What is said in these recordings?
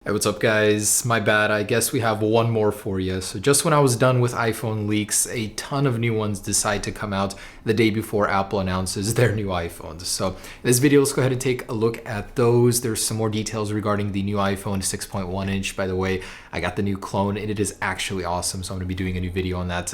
Hey, what's up guys? My bad, I guess we have one more for you. So just when I was done with iPhone leaks, a ton of new ones decide to come out the day before Apple announces their new iPhones. So in this video, let's go ahead and take a look at those. There's some more details regarding the new iPhone 6.1 inch. By the way, I got the new clone and it is actually awesome. So I'm gonna be doing a new video on that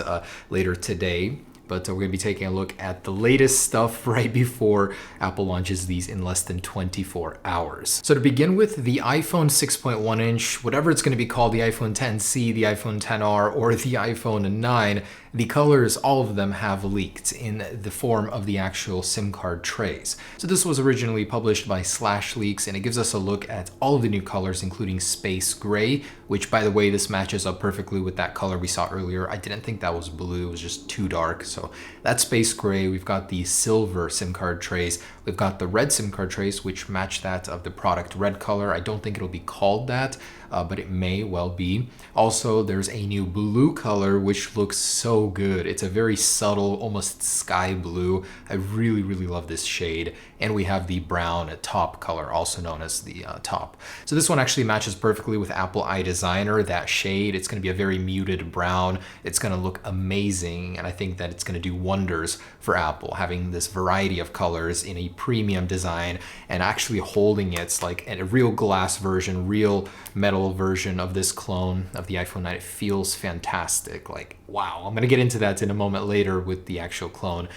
later today. But we're going to be taking a look at the latest stuff right before Apple launches these in less than 24 hours. So to begin with, the iPhone 6.1 inch, whatever it's going to be called, the iPhone 10C, the iPhone 10R, or the iPhone 9, the colors, all of them have leaked in the form of the actual SIM card trays. So this was originally published by /Leaks, and it gives us a look at all of the new colors, including space gray, which, by the way, this matches up perfectly with that color we saw earlier. I didn't think that was blue, it was just too dark. So that's space gray. We've got the silver SIM card trays. We've got the red SIM card trays, which match that of the product red color. I don't think it'll be called that, but it may well be. Also, there's a new blue color, which looks so good. It's a very subtle, almost sky blue. I really, really love this shade. And we have the brown top color, also known as the top. So this one actually matches perfectly with Apple iDesigner, that shade. It's going to be a very muted brown. It's going to look amazing. And I think that it's going to do wonders for Apple, having this variety of colors in a premium design and actually holding it like a real glass version, real metal version of this clone of the iPhone 9. It feels fantastic. Like, wow. I'm going to get into that in a moment later with the actual clone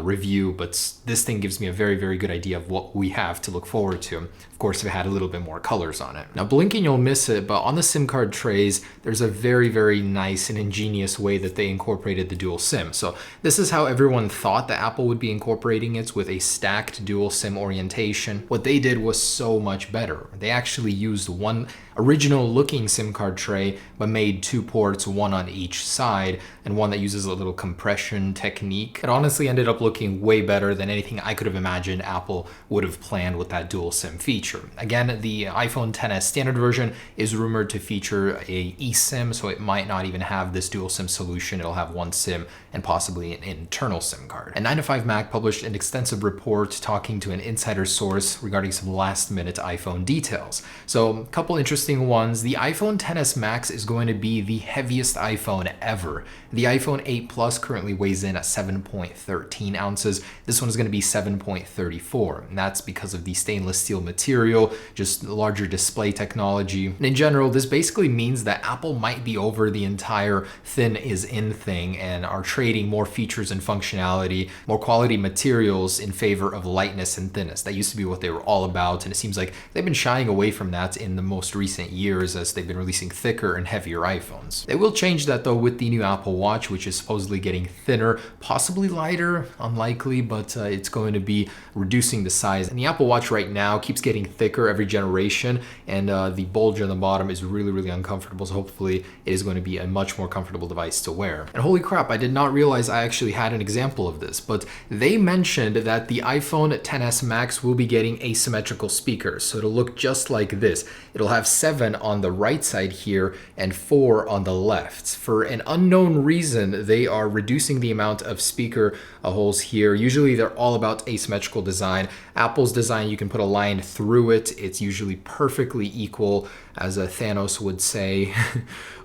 review, but this thing gives me a very, very good idea of what we have to look forward to. Of course, if it had a little bit more colors on it. Now, blinking, you'll miss it, but on the SIM card trays, there's a very, very nice and ingenious way that they incorporated the dual SIM. So this is how everyone thought that Apple would be incorporating it, with a stacked dual SIM orientation. What they did was so much better. They actually used one original looking SIM card tray, but made two ports, one on each side, and one that uses a little compression technique. It honestly ended up looking way better than anything I could have imagined Apple would have planned with that dual SIM feature. Again, the iPhone XS standard version is rumored to feature a eSIM, so it might not even have this dual SIM solution. It'll have one SIM and possibly an internal SIM card. And 9to5Mac published an extensive report talking to an insider source regarding some last-minute iPhone details. So a couple interesting ones. The iPhone XS Max is going to be the heaviest iPhone ever. The iPhone 8 Plus currently weighs in at 7.13 ounces. This one is going to be 7.34, and that's because of the stainless steel material, just larger display technology. And in general, this basically means that Apple might be over the entire thin is in thing and are trading more features and functionality, more quality materials in favor of lightness and thinness. That used to be what they were all about, and it seems like they've been shying away from that in the most recent years as they've been releasing thicker and heavier iPhones. They will change that though with the new Apple Watch, which is supposedly getting thinner, possibly lighter, unlikely, but it's going to be reducing the size. And the Apple Watch right now keeps getting thicker every generation, and the bulge on the bottom is really, really uncomfortable. So hopefully it is going to be a much more comfortable device to wear. And holy crap, I did not realize I actually had an example of this, but they mentioned that the iPhone XS Max will be getting asymmetrical speakers. So it'll look just like this. It'll have 7 on the right side here and 4 on the left. For an unknown reason, they are reducing the amount of speaker holes here. Usually they're all about asymmetrical design. Apple's design, you can put a line through it. It's usually perfectly equal, as a Thanos would say.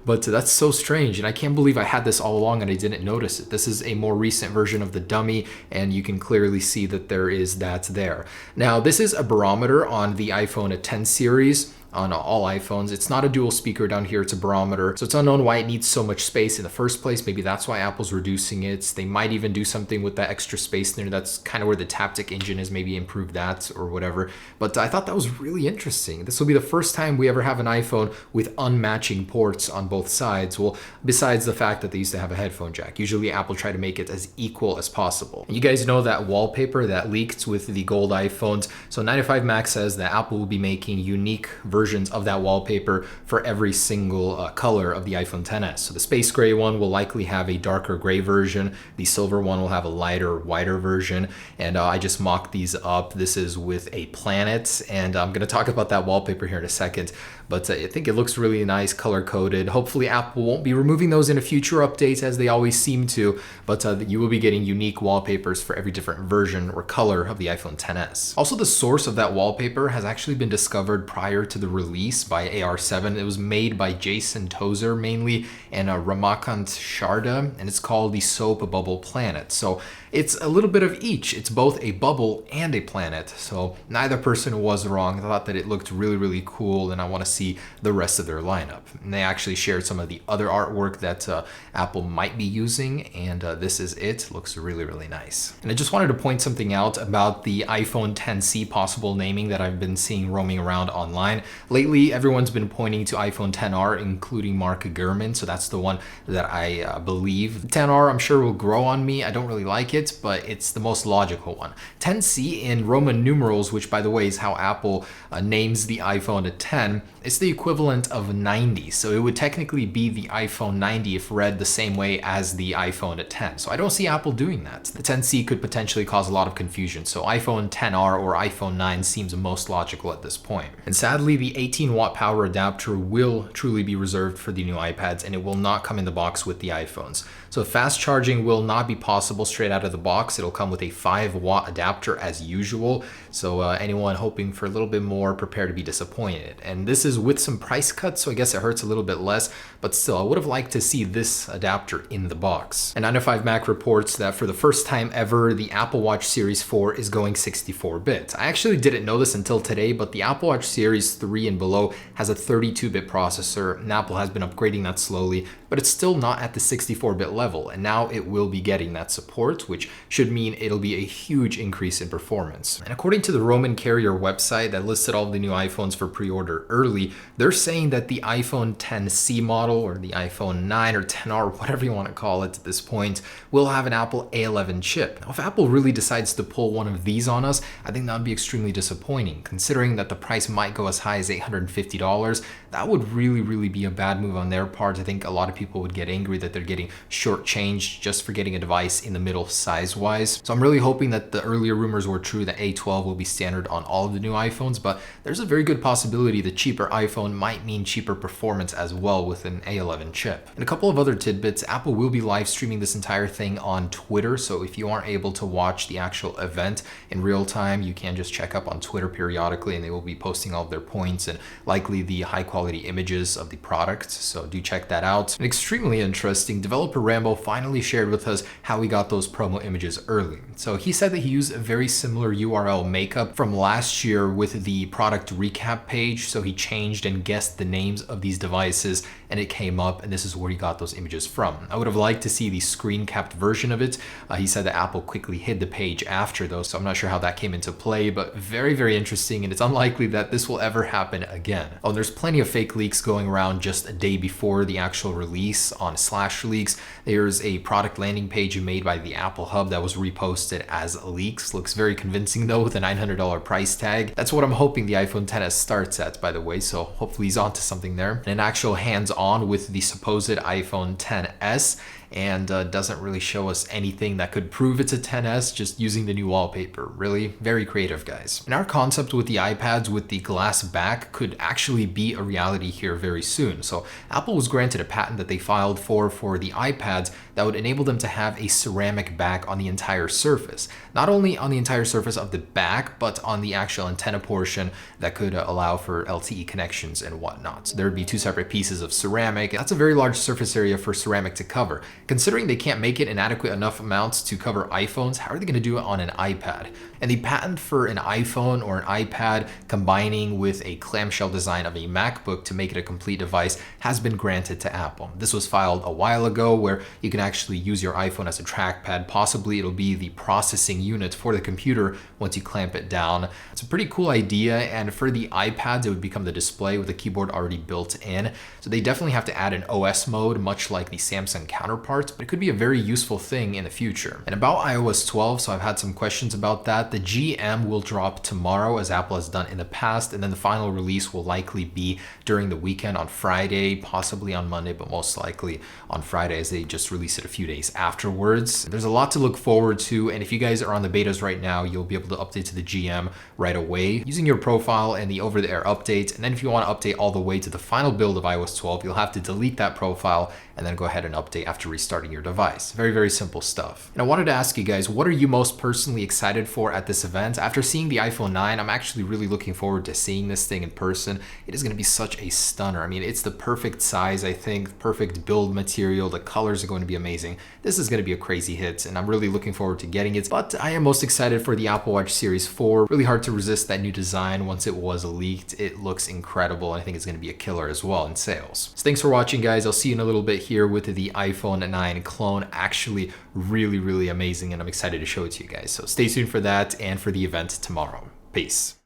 But that's so strange, and I can't believe I had this all along and I didn't notice it. This is a more recent version of the dummy, and you can clearly see that there is that there. Now, this is a barometer on the iPhone 10 series. On all iPhones. It's not a dual speaker down here, it's a barometer. So it's unknown why it needs so much space in the first place. Maybe that's why Apple's reducing it. They might even do something with that extra space there. That's kind of where the Taptic engine is, maybe improve that or whatever. But I thought that was really interesting. This will be the first time we ever have an iPhone with unmatching ports on both sides. Well, besides the fact that they used to have a headphone jack. Usually Apple tried to make it as equal as possible. And you guys know that wallpaper that leaked with the gold iPhones. So 9to5Mac says that Apple will be making unique versions of that wallpaper for every single color of the iPhone XS. So the space gray one will likely have a darker gray version. The silver one will have a lighter, whiter version. And I just mocked these up. This is with a planet, and I'm going to talk about that wallpaper here in a second. but I think it looks really nice, color coded. Hopefully Apple won't be removing those in a future updates as they always seem to, but you will be getting unique wallpapers for every different version or color of the iPhone XS. Also, the source of that wallpaper has actually been discovered prior to the release by AR7. It was made by Jason Tozer mainly and Ramakant Sharda, and it's called the Soap Bubble Planet. So it's a little bit of each. It's both a bubble and a planet. So neither person was wrong. I thought that it looked really, really cool, and I want to see the rest of their lineup. And they actually shared some of the other artwork that Apple might be using, and this is it. Looks really, really nice. And I just wanted to point something out about the iPhone XC possible naming that I've been seeing roaming around online. Lately, everyone's been pointing to iPhone XR, including Mark Gurman, so that's the one that I believe. XR, I'm sure, will grow on me. I don't really like it, but it's the most logical one. 10C in Roman numerals, which by the way is how Apple names the iPhone at 10, it's the equivalent of 90. So it would technically be the iPhone 90 if read the same way as the iPhone at 10. So I don't see Apple doing that. The 10C could potentially cause a lot of confusion. So iPhone XR or iPhone 9 seems most logical at this point. And sadly, the 18-watt power adapter will truly be reserved for the new iPads, and it will not come in the box with the iPhones. So fast charging will not be possible straight out of the box. It'll come with a 5-watt adapter as usual. So anyone hoping for a little bit more, prepare to be disappointed. And this is with some price cuts, so I guess it hurts a little bit less, but still, I would have liked to see this adapter in the box. And 9to5Mac reports that for the first time ever, the Apple Watch Series 4 is going 64-bit. I actually didn't know this until today, but the Apple Watch Series 3 and below has a 32-bit processor, and Apple has been upgrading that slowly, but it's still not at the 64-bit level, and now it will be getting that support, which should mean it'll be a huge increase in performance. And according to the Roman Carrier website that listed all the new iPhones for pre-order early, they're saying that the iPhone XC model or the iPhone 9 or XR, whatever you want to call it at this point, will have an Apple A11 chip. Now, if Apple really decides to pull one of these on us, I think that would be extremely disappointing, considering that the price might go as high as $850. That would really be a bad move on their part. I think a lot of people would get angry that they're getting shortchanged just for getting a device in the middle size-wise. So I'm really hoping that the earlier rumors were true that A12 will be standard on all of the new iPhones, but there's a very good possibility the cheaper iPhone might mean cheaper performance as well with an A11 chip. And a couple of other tidbits, Apple will be live streaming this entire thing on Twitter, so if you aren't able to watch the actual event in real time, you can just check up on Twitter periodically, and they will be posting all of their points and likely the high quality images of the product, so do check that out. And extremely interesting, developer Rambo finally shared with us how he got those promo images early. So he said that he used a very similar URL makeup from last year with the product recap page, so he changed and guessed the names of these devices and it came up, and this is where he got those images from. I would have liked to see the screen capped version of it. He said that Apple quickly hid the page after though, so I'm not sure how that came into play, but very interesting, and it's unlikely that this will ever happen again. Oh, there's plenty of fake leaks going around just a day before the actual release on /leaks. There's a product landing page made by the Apple Hub that was reposted as leaks. Looks very convincing though with a $900 price tag. That's what I'm hoping the iPhone XS starts at, by the way, so hopefully he's onto something there. And an actual hands-on with the supposed iPhone XS, and doesn't really show us anything that could prove it's a XS, just using the new wallpaper. Really, very creative, guys. And our concept with the iPads with the glass back could actually be a reality here very soon. So Apple was granted a patent that they filed for the iPads that would enable them to have a ceramic back on the entire surface. Not only on the entire surface of the back, but on the actual antenna portion that could allow for LTE connections and whatnot. So there would be two separate pieces of ceramic. That's a very large surface area for ceramic to cover. Considering they can't make it in adequate enough amounts to cover iPhones, how are they going to do it on an iPad? And the patent for an iPhone or an iPad combining with a clamshell design of a MacBook to make it a complete device has been granted to Apple. This was filed a while ago, where you can actually use your iPhone as a trackpad. Possibly it'll be the processing unit for the computer once you clamp it down. It's a pretty cool idea, and for the iPads it would become the display with the keyboard already built in. So they definitely have to add an OS mode, much like the Samsung counterpart. start, but it could be a very useful thing in the future. And about iOS 12, so I've had some questions about that. The GM will drop tomorrow, as Apple has done in the past, and then the final release will likely be during the weekend on Friday, possibly on Monday, but most likely on Friday, as they just release it a few days afterwards. There's a lot to look forward to, and if you guys are on the betas right now, you'll be able to update to the GM right away using your profile and the over-the-air update. And then if you want to update all the way to the final build of iOS 12, you'll have to delete that profile and then go ahead and update after restarting your device. Very, very simple stuff. And I wanted to ask you guys, what are you most personally excited for at this event? After seeing the iPhone 9, I'm actually really looking forward to seeing this thing in person. It is going to be such a stunner. I mean, it's the perfect size, I think, perfect build material. The colors are going to be amazing. This is going to be a crazy hit, and I'm really looking forward to getting it. But I am most excited for the Apple Watch Series 4. Really hard to resist that new design once it was leaked. It looks incredible, and I think it's going to be a killer as well in sales. So thanks for watching, guys. I'll see you in a little bit here with the iPhone 9 clone. Actually really amazing, and I'm excited to show it to you guys. So stay tuned for that and for the event tomorrow. Peace.